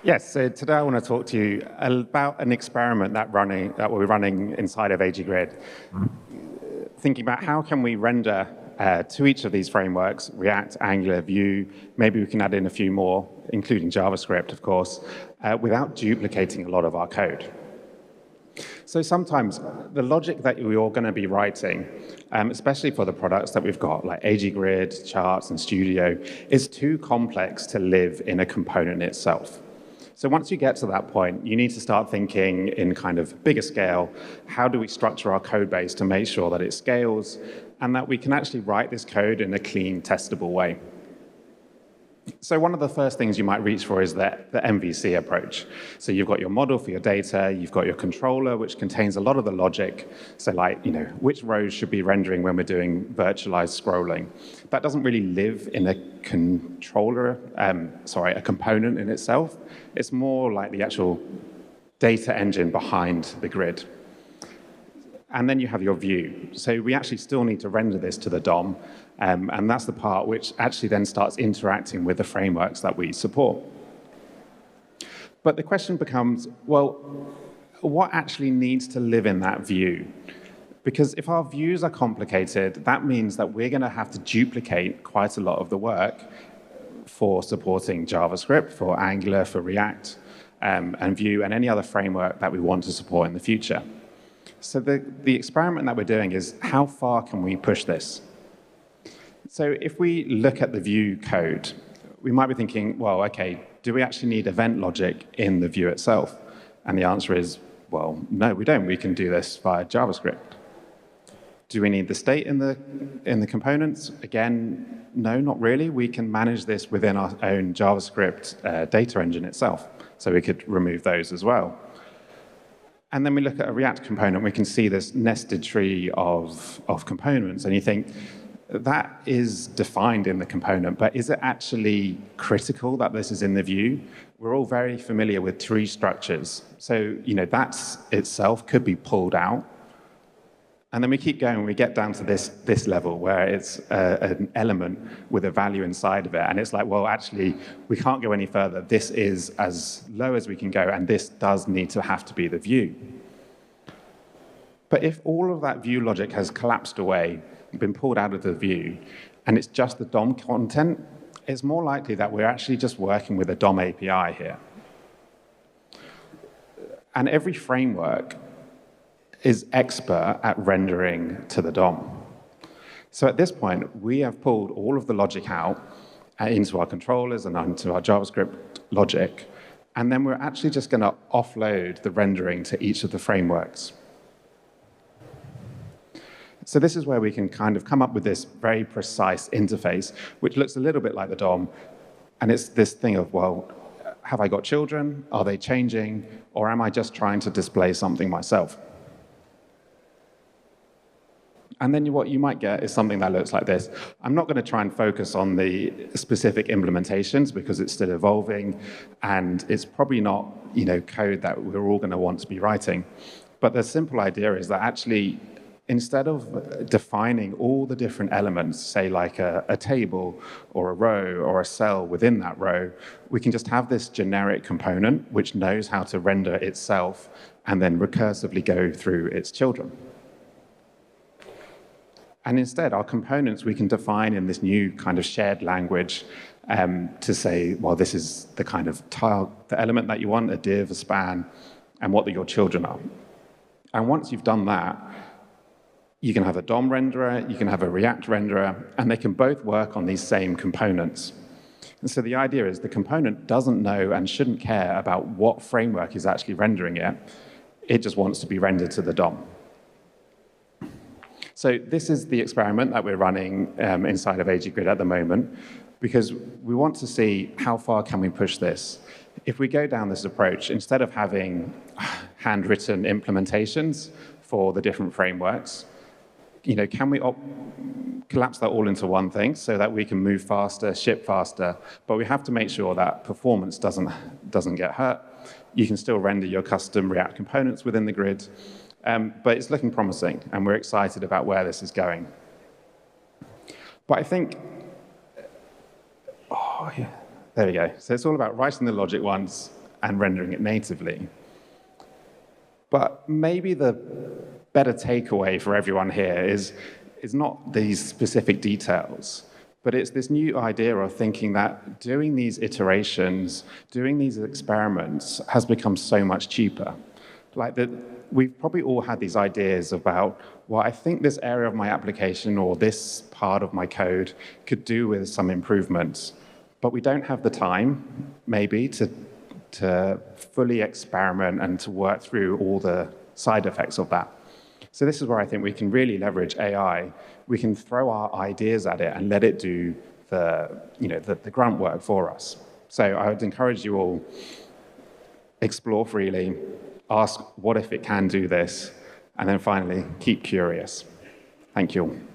Yes, so today I want to talk to you about an experiment that we're running inside of AGGrid, thinking about how can we render to each of these frameworks, React, Angular, Vue, maybe we can add in a few more, including JavaScript, of course, without duplicating a lot of our code. So sometimes the logic that we're all going to be writing, especially for the products that we've got, like AGGrid, Charts, and Studio, is too complex to live in a component itself. So once you get to that point, you need to start thinking in kind of bigger scale, how do we structure our code base to make sure that it scales and that we can actually write this code in a clean, testable way? So one of the first things you might reach for is the MVC approach. So you've got your model for your data, you've got your controller, which contains a lot of the logic. So like, which rows should be rendering when we're doing virtualized scrolling. That doesn't really live in a controller, a component in itself. It's more like the actual data engine behind the grid. And then you have your view. So we actually still need to render this to the DOM, and that's the part which actually then starts interacting with the frameworks that we support. But the question becomes, well, what actually needs to live in that view? Because if our views are complicated, that means that we're going to have to duplicate quite a lot of the work for supporting JavaScript, for Angular, for React, and Vue, and any other framework that we want to support in the future. So the experiment that we're doing is how far can we push this? So if we look at the Vue code, we might be thinking, well, okay, do we actually need event logic in the Vue itself? And the answer is, well, no, we don't. We can do this via JavaScript. Do we need the state in the components? Again, no, not really. We can manage this within our own JavaScript data engine itself. So we could remove those as well. And then we look at a React component, we can see this nested tree of components, and you think, that is defined in the component, but is it actually critical that this is in the Vue? We're all very familiar with tree structures, so that itself could be pulled out. And then we keep going, we get down to this level where it's an element with a value inside of it. And it's like, well, actually, we can't go any further. This is as low as we can go, and this does need to have to be the Vue. But if all of that Vue logic has collapsed away, been pulled out of the Vue, and it's just the DOM content, it's more likely that we're actually just working with a DOM API here. And every framework is expert at rendering to the DOM. So at this point, we have pulled all of the logic out into our controllers and into our JavaScript logic, and then we're actually just going to offload the rendering to each of the frameworks. So this is where we can kind of come up with this very precise interface, which looks a little bit like the DOM, and it's this thing of, well, have I got children? Are they changing? Or am I just trying to display something myself? And then what you might get is something that looks like this. I'm not going to try and focus on the specific implementations because it's still evolving, and it's probably not code that we're all going to want to be writing. But the simple idea is that actually, instead of defining all the different elements, say like a table or a row or a cell within that row, we can just have this generic component which knows how to render itself and then recursively go through its children. And instead, our components we can define in this new kind of shared language to say, well, this is the kind of the element that you want, a div, a span, and what your children are. And once you've done that, you can have a DOM renderer, you can have a React renderer, and they can both work on these same components. And so the idea is the component doesn't know and shouldn't care about what framework is actually rendering it. It just wants to be rendered to the DOM. So this is the experiment that we're running inside of AGGrid at the moment, because we want to see how far can we push this. If we go down this approach, instead of having handwritten implementations for the different frameworks, can we collapse that all into one thing so that we can move faster, ship faster, but we have to make sure that performance doesn't get hurt. You can still render your custom React components within the grid, but it's looking promising, and we're excited about where this is going. But I think, there we go. So it's all about writing the logic once, and rendering it natively. But maybe the better takeaway for everyone here is not these specific details, but it's this new idea of thinking that doing these iterations, doing these experiments has become so much cheaper. Like that, we've probably all had these ideas about, well, I think this area of my application or this part of my code could do with some improvements, but we don't have the time, maybe, to fully experiment and to work through all the side effects of that. So this is where I think we can really leverage AI. We can throw our ideas at it and let it do the grunt work for us. So I would encourage you all, explore freely, ask what if it can do this, and then finally, keep curious. Thank you all.